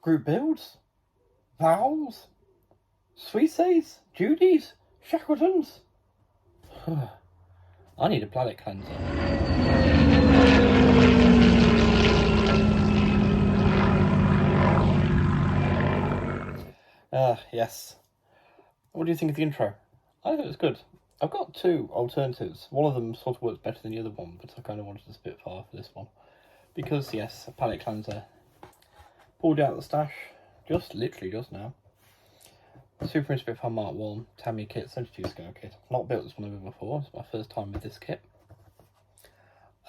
group builds, Vowels, Suisses, Judys, Shackletons. I need a planet cleanser. Yes. What do you think of the intro? I think it was good. I've got two alternatives. One of them sort of works better than the other one, but I kind of wanted to spit fire for this one. Because, yes, a palette cleanser. Pulled out the stash, literally just now. Super Spitfire Mark 1 Tamiya kit, 72 scale kit. I've not built this one over before, it's my first time with this kit.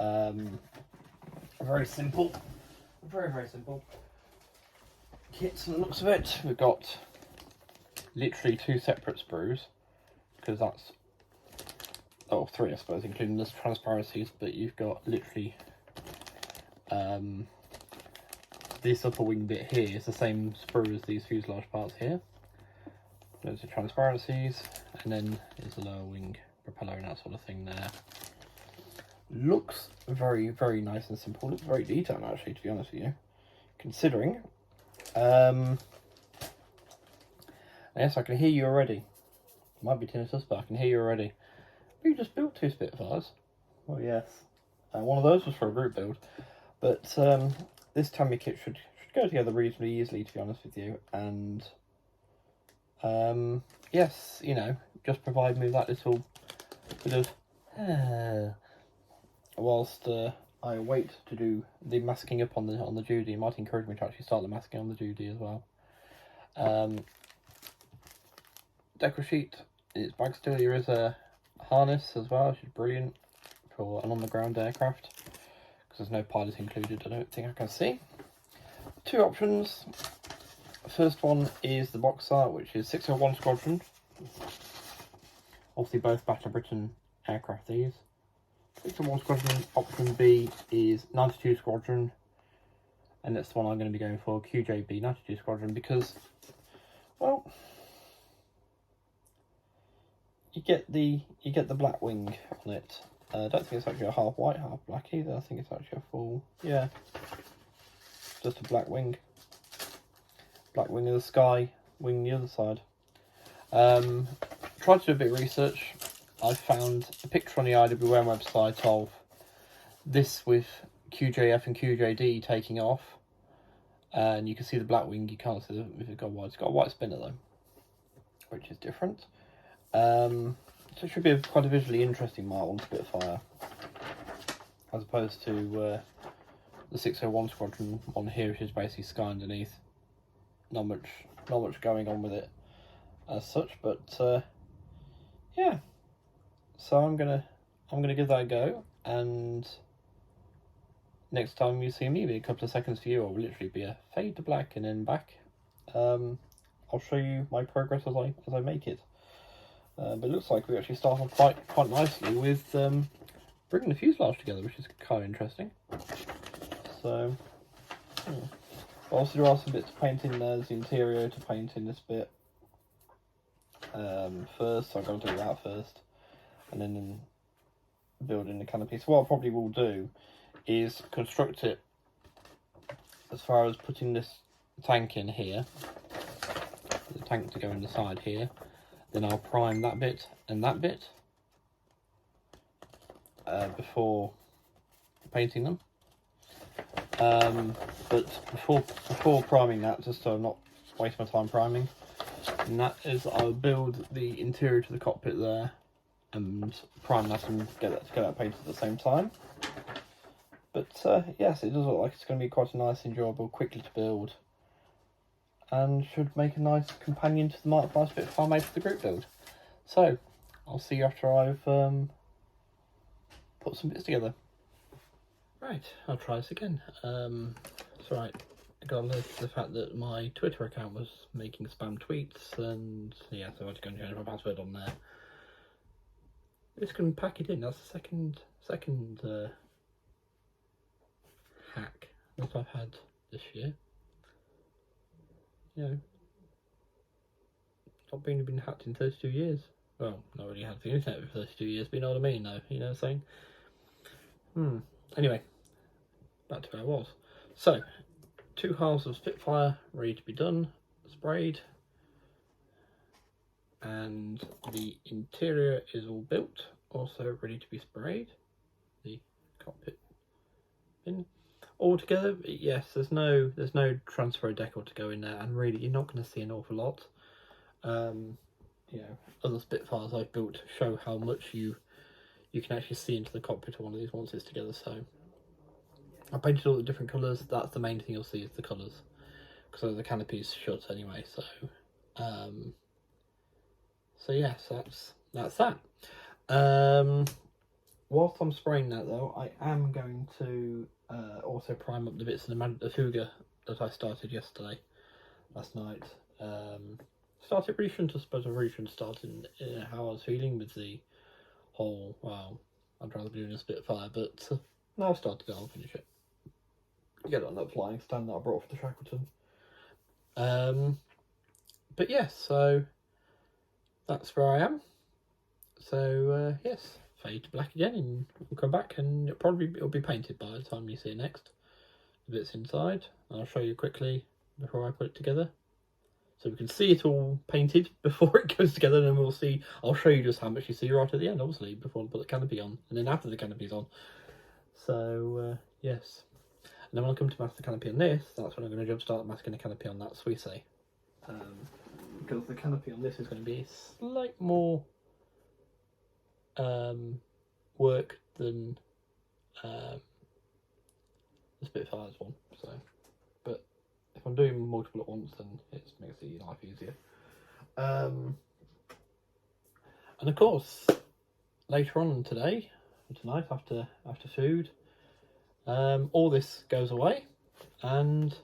Very simple. Very simple. Kit from the looks of it. We've got literally two separate sprues, because that's, oh, three I suppose, including the transparencies, but you've got literally this upper wing bit here is the same sprue as these fuselage parts here. Those are transparencies, and then there's the lower wing propeller and that sort of thing there. Looks very nice and simple. Looks very detailed actually, to be honest with you. Considering, yes, I can hear you already. Might be tinnitus, but I can hear you already. But you just built two Spitfires. Oh yes. One of those was for a group build, but this Tamiya kit should go together reasonably easily, to be honest with you. And yes, you know, just provide me with that little bit of whilst I wait to do the masking up on the Judy. It might encourage me to actually start the masking on the Judy as well. Deco sheet is bag steel. Here is a harness as well, which is brilliant for an on-the-ground aircraft, because there's no pilot included, I don't think I can see. Two options. First one is the Boxer, which is 601 Squadron. Obviously both Battle of Britain aircraft these. 601 Squadron. Option B is 92 Squadron, and that's the one I'm going to be going for, QJB 92 Squadron, because, well, you get the black wing on it. I don't think it's actually a half white, half black either. I think it's actually a full, yeah, just a black wing. Black wing of the sky, wing the other side. Tried to do a bit of research. I found a picture on the IWM website of this with QJF and QJD taking off, and you can see the black wing. You can't see if it's got white. It's got a white spinner though, which is different. So it should be quite a visually interesting Mark 1 Spitfire, as opposed to the 601 Squadron one here, which is basically sky underneath. Not much going on with it as such, but yeah. So I'm gonna give that a go, and next time you see me, be a couple of seconds for you, or will literally be a fade to black and then back. I'll show you my progress as I make it. But it looks like we actually start off quite nicely with bringing the fuselage together, which is kind of interesting. So, also there are some bits to paint in. There's the interior to paint in this bit first, so I've got to do that first, and then build in the canopy. So what I probably will do is construct it as far as putting this tank in here, the tank to go in the side here. Then I'll prime that bit and that bit before painting them. But before priming that, just so I'm not wasting my time priming, and that is I'll build the interior to the cockpit there and prime that and get that painted at the same time. But yes, it does look like it's going to be quite a nice, enjoyable, quickly to build, and should make a nice companion to the Mark 5 Spitfire made for the group build. So, I'll see you after I've put some bits together. Right, I'll try this again. It's right, I got alerted to the fact that my Twitter account was making spam tweets, and yeah, so I had to go and change my password on there. Just gonna pack it in. That's the second hack that I've had this year. You know, not been hacked in 32 years. Well, not really hacked the internet for 32 years, but you know what I mean, though. You know what I'm saying? Anyway, back to where I was. So, 2 halves of Spitfire ready to be done, sprayed, and the interior is all built, also ready to be sprayed. The cockpit bin all together. Yes, there's no transfer decor to go in there, and really you're not going to see an awful lot. You know, other Spitfires I've built show how much you can actually see into the cockpit of one of these once it's together. So I painted all the different colours. That's the main thing you'll see is the colours, because the canopy's shut anyway. So so yes, that's that. Whilst I'm spraying that though, I am going to also prime up the bits of the Fuga that I started last night. Started really shouldn't have, suppose I really shouldn't start in how I was feeling with the whole, well, I'd rather be doing a Spitfire, but now I've started it, I'll finish it. Get it on that flying stand that I brought for the Shackleton. But yes, so that's where I am. So yes, fade to black again, and we'll come back, and it'll be painted by the time you see it next. The bits inside, I'll show you quickly before I put it together, so we can see it all painted before it goes together, and then we'll see. I'll show you just how much you see right at the end, obviously, before I put the canopy on, and then after the canopy's on. So yes, and then when I come to mask the canopy on this, that's when I'm going to start masking the canopy on that Suisse. Because the canopy on this is going to be slightly more work than the Spitfire's one. So, but if I'm doing multiple at once, then it makes the life easier. And of course, later on tonight after food, all this goes away, and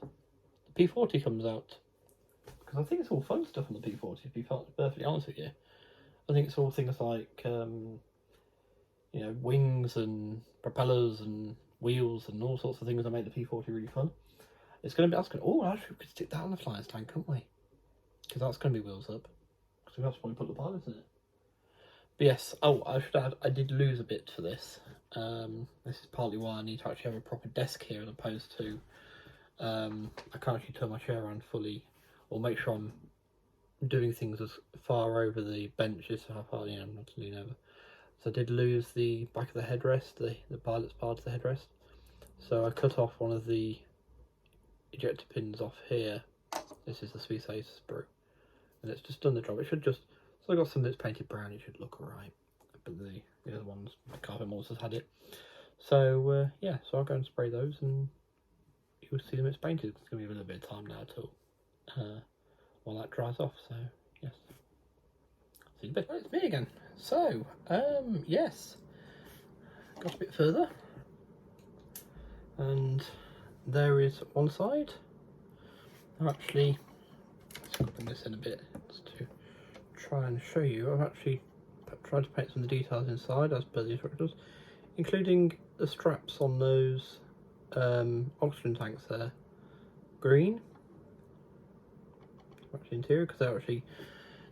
the P40 comes out. Because I think it's all fun stuff on the P40, to be perfectly honest with you. I think it's all things like, you know, wings and propellers and wheels and all sorts of things that make the P40 really fun. It's going to be, oh, actually, we could stick that on the flying stand, couldn't we? Because that's going to be wheels up. Because we have to probably put the pilot in it. But yes, oh, I should add, I did lose a bit for this. This is partly why I need to actually have a proper desk here, as opposed to, I can't actually turn my chair around fully, or make sure I'm doing things as far over the bench as how far I am not to lean over. So I did lose the back of the headrest, the pilot's part of the headrest. So I cut off one of the ejector pins off here. This is the Swiss Ace sprue, and it's just done the job. It should just, so I got some that's painted brown, it should look alright. But the other ones, the Carpet Monsters had it. So yeah, so I'll go and spray those, and you'll see them it's painted. It's going to be a little bit of time now till while that dries off. So yes, see you in a bit. It's me again. So yes, got a bit further, and there is one side. I'm actually scooping this in a bit just to try and show you. I've actually tried to paint some of the details inside as per the instructions, including the straps on those oxygen tanks there, green. Actually interior, because they're actually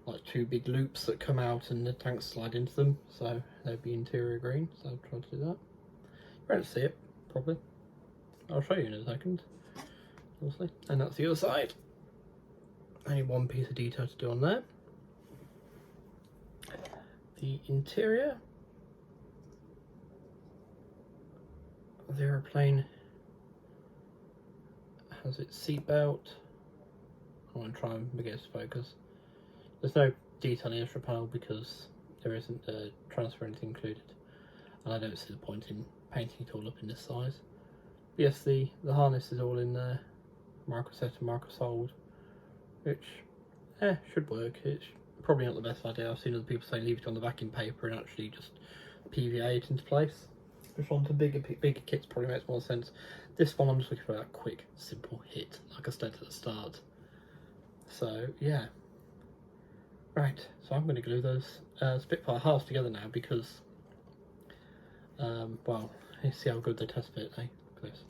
like 2 big loops that come out and the tanks slide into them, so they'd be interior green. So I'll try to do that. You won't see it probably. I'll show you in a second, obviously. And that's the other side. Only one piece of detail to do on there. The interior of the aeroplane has its seatbelt. I want to try and make it focus. There's no detail in the instrument panel because there isn't a transfer or anything included, and I don't see the point in painting it all up in this size. But yes, the harness is all in there, Microset and Microsold, which should work. It's probably not the best idea. I've seen other people say leave it on the backing paper and actually just PVA it into place. Which onto bigger kits probably makes more sense. This one I'm just looking for that quick, simple hit, like I said at the start. So yeah, right. So I'm going to glue those Spitfire halves together now because, well, let's see how good they test fit. Eh? Look at this.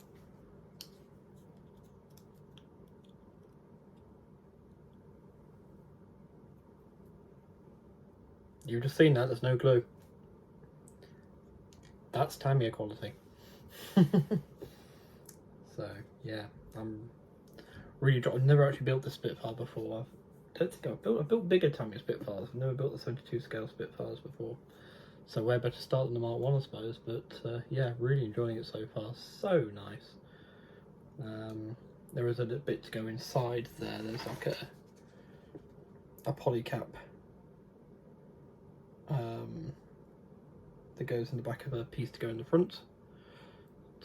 You've just seen that. There's no glue. That's Tamiya quality. So yeah, I'm Really, I've never actually built the Spitfire before. I don't think I've built bigger Tamiya Spitfires. I've never built the 72 scale Spitfires before. So where better start than the Mark 1, I suppose. But yeah, really enjoying it so far. So nice. There is a little bit to go inside there. There's like a polycap that goes in the back of a piece to go in the front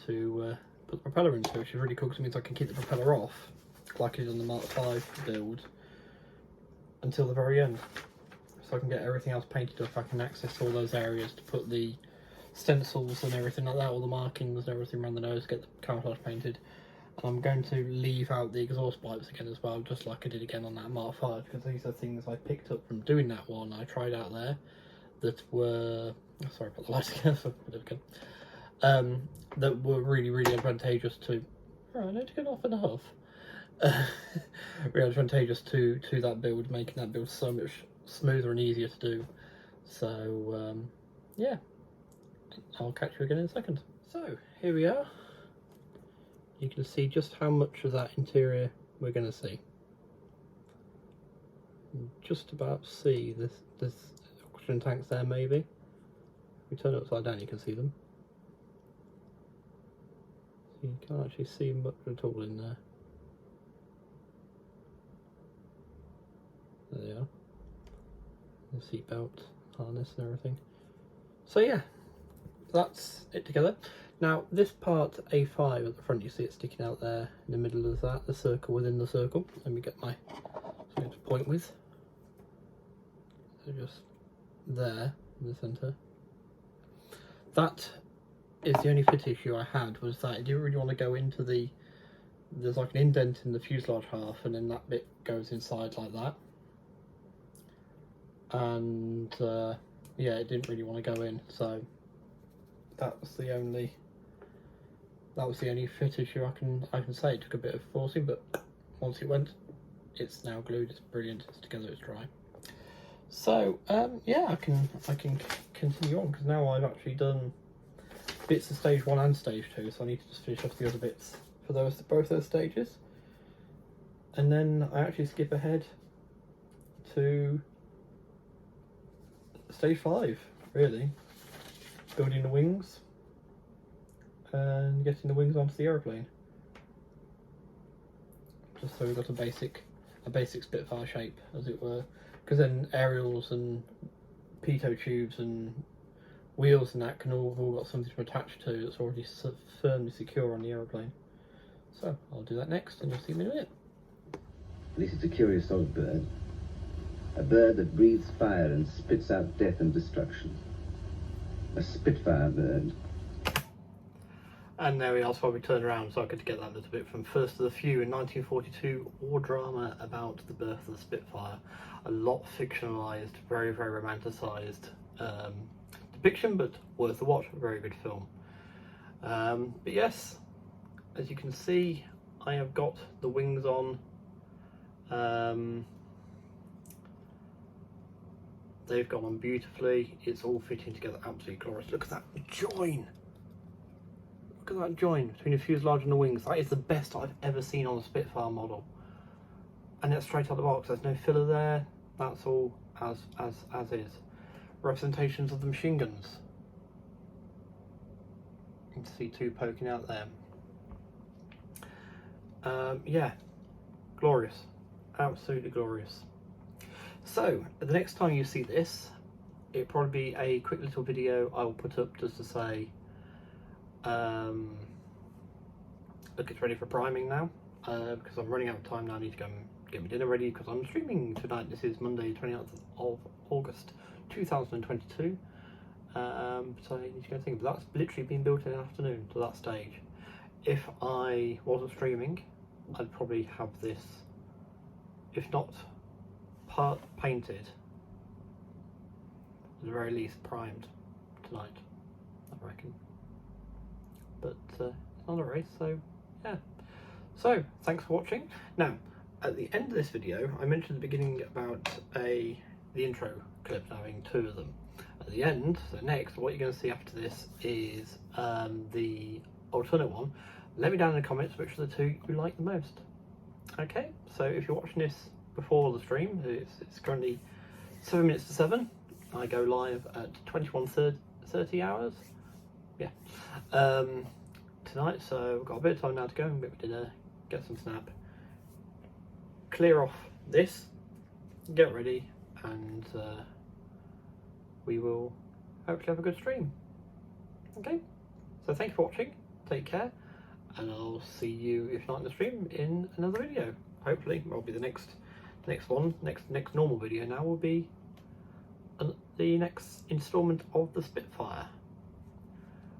to put the propeller into, which is really cool because it means I can keep the propeller off, like I did on the Mark 5 build, until the very end. So I can get everything else painted up. I can access all those areas to put the stencils and everything like that, all the markings and everything around the nose, get the camouflage painted. And I'm going to leave out the exhaust pipes again as well, just like I did again on that Mark 5, because these are things I picked up from doing that one I tried out there that were, oh, sorry about the lights again, that were really, really advantageous to, oh, I need to get off in a huff, really advantageous to that build, making that build so much smoother and easier to do. So yeah, I'll catch you again in a second. So here we are. You can see just how much of that interior we're going to see. Just about see this oxygen tanks there, maybe. If we turn it upside down, you can see them. So you can't actually see much at all in there. There they are. The seatbelt harness and everything. So yeah, that's it together. Now this part A5 at the front, you see it sticking out there in the middle of that, the circle within the circle. Let me get my something to point with. So just there in the centre. That is the only fit issue I had, was that I didn't really want to go into there's like an indent in the fuselage half, and then that bit goes inside like that. And yeah, it didn't really want to go in, so that was the only fit issue I can say. It took a bit of forcing, but once it went, it's now glued. It's brilliant. It's together. It's dry. So yeah, I can continue on, because now I've actually done bits of stage 1 and stage 2, so I need to just finish off the other bits for both those stages, and then I actually skip ahead to stage 5, really, building the wings and getting the wings onto the aeroplane, just so we've got a basic Spitfire shape, as it were, because then aerials and pitot tubes and wheels and that can all got something to attach to that's already firmly secure on the aeroplane. So I'll do that next, and you'll see me in a minute. This is a curious old bird. A bird that breathes fire and spits out death and destruction. A Spitfire bird. And there we are, so we turned around so I could get that little bit from First of the Few in 1942, war drama about the birth of the Spitfire. A lot fictionalised, very, very romanticised depiction, but worth a watch, a very good film. But yes, as you can see, I have got the wings on. They've gone on beautifully. It's all fitting together absolutely glorious. Look at that join. Look at that join between the fuselage and the wings. That is the best I've ever seen on a Spitfire model. And that's straight out the box. There's no filler there. That's all as is. Representations of the machine guns. You can see two poking out there. Yeah, glorious. Absolutely glorious. So, the next time you see this, it'll probably be a quick little video I will put up just to say, look, it's ready for priming now, because I'm running out of time now. I need to go and get my dinner ready, because I'm streaming tonight. This is Monday, 29th of August 2022. So I need to go think, but that's literally been built in an afternoon to that stage. If I wasn't streaming, I'd probably have this, if not part painted, at the very least primed tonight, I reckon. But it's not a race, so yeah. So thanks for watching. Now, at the end of this video, I mentioned at the beginning about the intro clip, having two of them. At the end, so next, what you're going to see after this is the alternate one. Let me down in the comments which of the two you like the most. Okay, so if you're watching this before the stream, it's currently 7 minutes to 7. I go live at 21:30 hours. Yeah. Tonight, so we've got a bit of time now to go and get dinner, get some snap, clear off this, get ready, and we will hopefully have a good stream. Okay, so thank you for watching, take care, and I'll see you, if not in the stream, in another video. Hopefully, probably the next normal video now will be the next instalment of the Spitfire,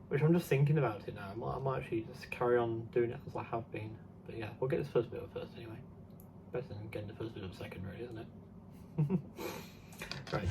which I'm just thinking about it now. I might actually just carry on doing it as I have been, but yeah, we'll get this first bit up first anyway. Better than getting the first bit up second, really, isn't it? Right.